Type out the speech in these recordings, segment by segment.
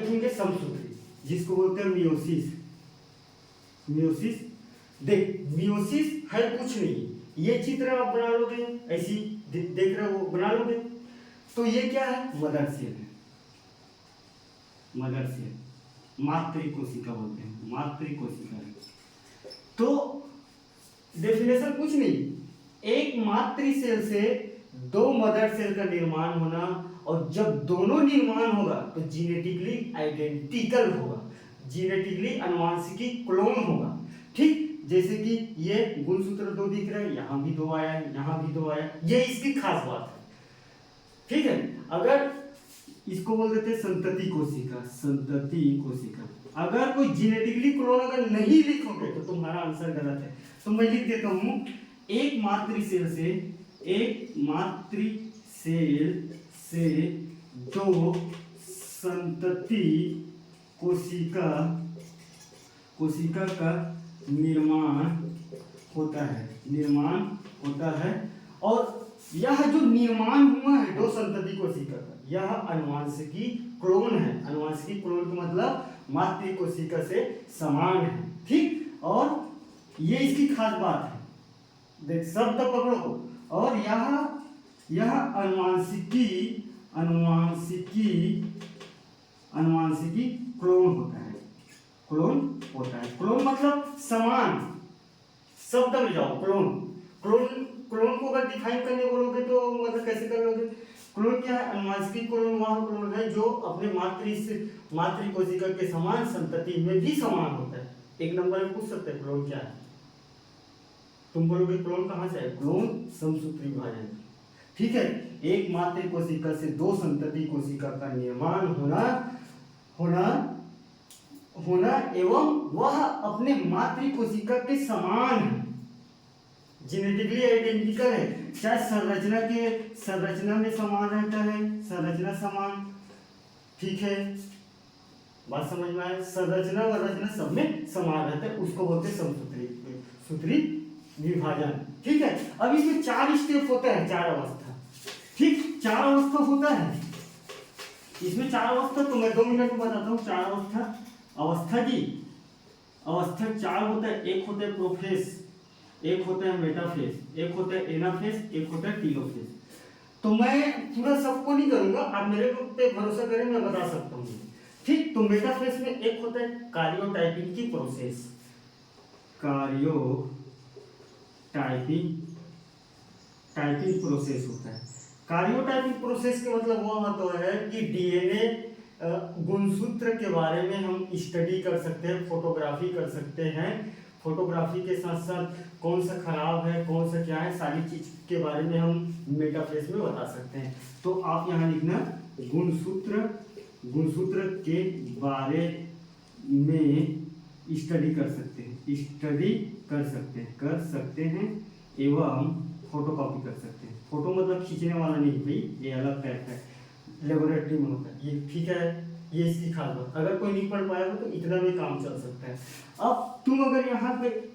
देखेंगे समसूत्री, जिसको बोलते हैं मियोसिस। मियोसिस देख, मियोसिस है कुछ नहीं, ये चित्र आप बना लोगे, ऐसी देख रहे हो बना लोगे, तो ये क्या है, मदर सेल है। मदर सेल, मातृ कोशिका बोलते हैं, मातृ कोशिका है। तो डेफिनेशन कुछ नहीं, एक मातृ सेल से दो मदर सेल का निर्माण होना, और जब दोनों निर्माण होगा तो जीनेटिकली आइडेंटिकल होगा, जीनेटिकली अनुवांशिकी क्लोन होगा। ठीक, जैसे कि ये गुणसूत्र 2 दिख रहा है, यहाँ भी 2 आया है, यहाँ भी 2 आया है, ये इसकी खास बात है। ठीक है, अगर इसको बोल देते हैं संतति कोशिका, संतति कोशिका। अगर कोई जीनेटिकली क्लोन अगर नहीं लिखोगे तो तुम्हारा आंसर गलत है। तो मैं लिख देता हूं, एक मातृ सेल से, एक मातृ सेल से दो संतति कोशिका, कोशिका का निर्माण होता है, निर्माण होता है। और यह जो निर्माण हुआ है दो संतति कोशिका का, यह अनुवांशिकी क्लोन है। अनुवांशिकी क्लोन का मतलब मातृ कोशिका से समान है। ठीक, और ये इसकी खास बात है, देख शब्द पकड़ो, और यह अनुवांशिकी अनुवांशिकी अनुवांशिकी क्लोन होता है, क्लोन होता है। क्लोन मतलब समान, शब्द में जाओ, क्लोन। क्लोन, क्लोन को अगर डिफाइन करने बोलोगे तो मतलब कैसे कर लोगे? क्लोन क्या है? अनुवांशिकी क्लोन वह क्लोन है जो अपने मातृ कोशिका के समान संतति में भी समान होता है। एक नंबर में पूछ सकते हैं क्लोन क्या है, तुम बोलोगे क्लोन कहाँ से है? क्लोन समसूत्री विभाजन। ठीक है, एक मातृ कोशिका से दो संतति कोशिका का निर्माण होना एवं वह अपने मातृ कोशिका के समान है, जेनेटिकली आइडेंटिकल है। चाहे संरचना में समान रहता है, संरचना समान, ठीक है, बात समझ में आए? संरचना सब में समान रहता है, उसको बोलते हैं समसूत्री विभाजन। ठीक है, अब इसमें 4 स्टेप होते हैं, 4 अवस्था। ठीक, 4 अवस्था होता है इसमें, 4 अवस्था तो मैं 2 मिनट में बताता हूँ। 4 अवस्था की अवस्था 4 होता है। एक होता है प्रोफेस, एक होता है मेटाफेस, एक होता है एनाफेस, एक होता है टीलोफेस। तो मैं पूरा सबको नहीं करूंगा, आप मेरे पे भरोसा करें, मैं बता सकता हूँ। ठीक, तो मेटाफेस में एक होता है कार्योटाइपिंग की प्रोसेस, टाइपिंग प्रोसेस होता है। कार्योटाइपिंग प्रोसेस के मतलब वो होता है कि डीएनए गुणसूत्र के बारे में हम स्टडी कर सकते हैं, फोटोग्राफी कर सकते हैं। फोटोग्राफी के साथ साथ कौन सा खराब है, कौन सा क्या है, सारी चीज के बारे में हम मेटाफेस में बता सकते हैं। तो आप यहाँ लिखना गुणसूत्र के बारे में स्टडी कर सकते हैं एवं फोटोकॉपी कर सकते हैं। फोटो मतलब खींचने वाला नहीं भाई, ये अलग टाइप है, लेबोरेटरी में होता है ये। ठीक है, ये इसकी खास बात। अगर कोई नहीं पढ़ पाएगा तो इतना में काम चल सकता है। अब तुम अगर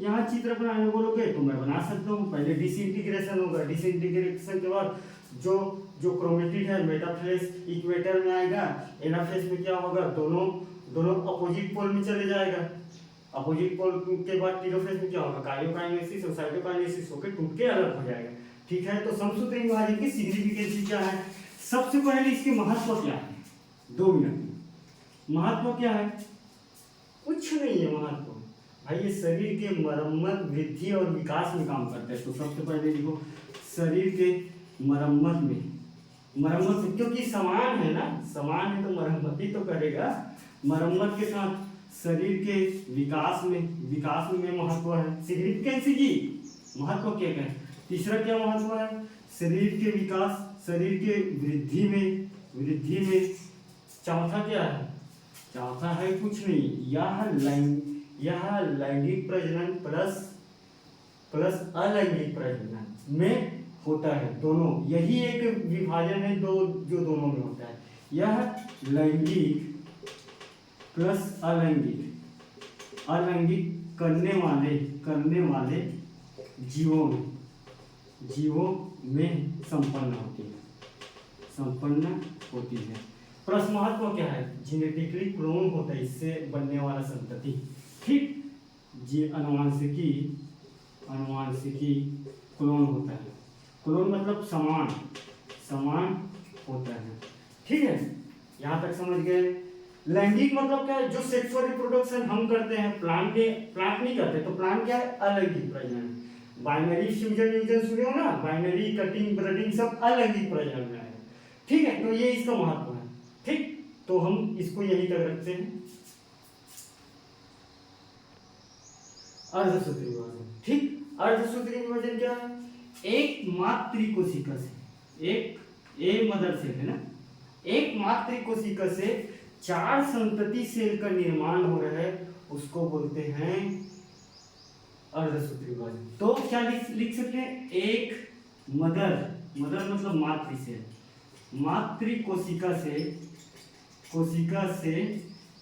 यहाँ चित्र बनाने बोलोगे तो मैं बना सकता हूँ। पहले डिसइंटीग्रेशन होगा, डिसइंटीग्रेशन के बाद जो क्रोमेटिड है मेटाफेस इक्वेटर में आएगा, एनाफेस में क्या होगा, दोनों अपोजिट पोल में चले जाएगा। अपोजिट पोल के बाद टीलोफेस में क्या होगा, कार्योकाइनेसिस और साइटोकाइनेसिस होकर टूट के अलग हो जाएगा। ठीक है, तो समसूत्री विभाजन की सिग्निफिकेंस क्या है? सबसे पहले इसके महत्व क्या है, 2 मिनट में। महत्व क्या है? कुछ नहीं है महत्व भाई, ये शरीर के मरम्मत, वृद्धि और विकास में काम करता है। तो सबसे पहले देखो, शरीर के मरम्मत में, क्योंकि समान है ना, समान है तो मरम्मत ही तो करेगा। मरम्मत के साथ शरीर के विकास में महत्व है। सिग्निफिकेंस की महत्व क्या है? तीसरा क्या महत्व है? शरीर के विकास, शरीर के वृद्धि में। चौथा क्या है? चौथा है कुछ नहीं, यह लैंगिक प्रजनन प्लस अलैंगिक प्रजनन में होता है। दोनों, यही एक विभाजन है जो दोनों में होता है। यह लैंगिक प्लस अलैंगिक करने वाले जीवों में संपन्न होती है। प्लस महत्व क्या है, जेनेटिकली क्लोन होता है, इससे बनने वाला संतति, ठीक, जी अनुवांशिकी, अनुवांशिकी क्लोन होता है, क्लोन मतलब समान, समान होता है, ठीक है, यहाँ तक समझ गए। लैंगिक मतलब क्या है, जो सेक्सुअल रिप्रोडक्शन हम करते हैं, प्लांट नहीं करते, तो प्लांट क्या है, अलैंगिक प्रजनन। बाइनरी फ्यूजन यूजन सुने हो ना, बाइनरी कटिंग ब्रीडिंग सब अलैंगिक प्रजनन में आएगा, ठीक है, तो ये इसका महत्व है, ठीक, तो हम इसको यही कर रखते हैं, अर्धसूत्री विभाजन, ठीक, अर्धसूत्री विभाजन क्या है, एक मातृ कोशिका से, एक मदर सेल है ना, एक मातृ कोशिका से 4 संतति सेल का निर्माण हो रहा है, उसको बोलते हैं अर्धसूत्री विभाजन। तो क्या लिख सकते हैं, एक मदर मतलब मातृ सेल, मातृ कोशिका से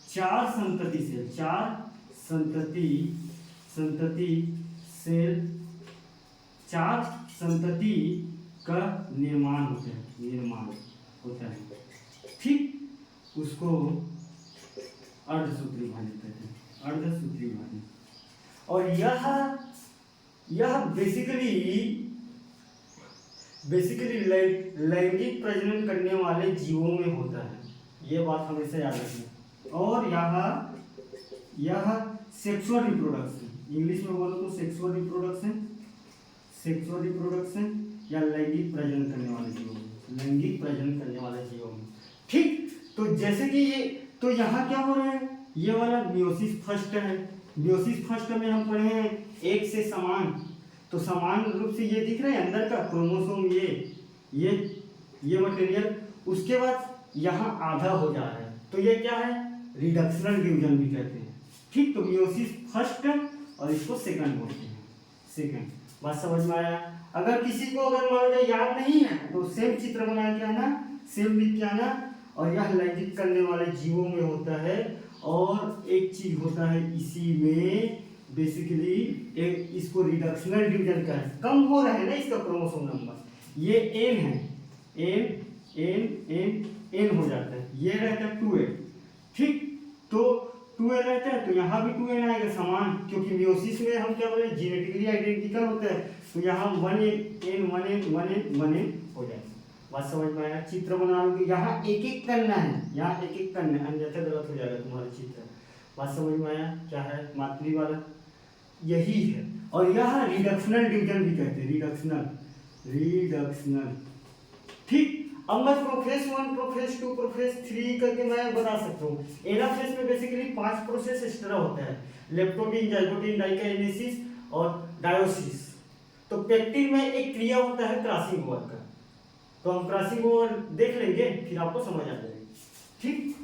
4 संतति सेल, 4 संतति सेल, 4 संतति का निर्माण होता है, ठीक, उसको अर्धसूत्री विभाजन कहते हैं, अर्धसूत्री विभाजन। और यह बेसिकली लैंगिक प्रजनन करने वाले जीवों में होता है, ये बात हमेशा याद रखना। और यह सेक्सुअल रिप्रोडक्शन, इंग्लिश में बोलो तो सेक्सुअल रिप्रोडक्शन या लैंगिक प्रजनन करने वाले जीवों में, लैंगिक प्रजनन करने वाले जीवों में, ठीक। तो जैसे कि ये, तो यहाँ क्या हो रहा है, ये वाला मियोसिस फर्स्ट है, मियोसिस फर्स्ट में हम पढ़े हैं एक से समान, तो समान रूप से ये दिख रहा है अंदर का क्रोमोसोम, ये मटेरियल, उसके बाद यहाँ आधा हो जा रहा है, तो ये क्या है, रिडक्शनल डिवीजन भी कहते हैं, ठीक। तो मियोसिस फर्स्ट और इसको सेकंड बोलते हैं, सेकंड, बात समझ में आया। अगर किसी को अगर मान लो याद नहीं है तो सेम चित्र बना के आना, सेम लिख के आना। और यह लैंगिक करने वाले जीवों में होता है। और एक चीज होता है इसी में बेसिकली, एक इसको रिडक्शनल डिवीजन का है, कम हो रहा है ना इसका क्रोमोसोम नंबर, ये एन है, एन हो जाता है, ये रहता है 2n, ठीक। तो 2n रहता है तो यहाँ भी 2n आएगा समान, क्योंकि मियोसिस में हम क्या बोले, जेनेटिकली आइडेंटिकल होता है, तो यहाँ 1n हो जाएगा। बात समझ में आया। चित्र बना लो कि यहाँ एक एक करना है, यहाँ एक एक करना है, अन्यथा गलत हो जाएगा तुम्हारा चित्र। बात समझ में आया, क्या है मातृ वाला, यही है। और यह रिडक्शनल डिवीजन भी कहते हैं, रिडक्शनल, ठीक। अब मैं प्रोफेस 1, प्रोफेस 2, प्रोफेस 3 करके मैं बता सकता हूँ। एनाफेज में बेसिकली 5 प्रोसेस इस तरह होता है, लेप्टोडीन, जाइगोटीन, डाइकाइनेसिस और डायोसिस। तो पेक्टिन में एक क्रिया होता है क्रॉसिंग ओवर का, तो हम क्रॉसिंग ओवर देख लेंगे, फिर आपको समझ आ जाएगा, ठीक।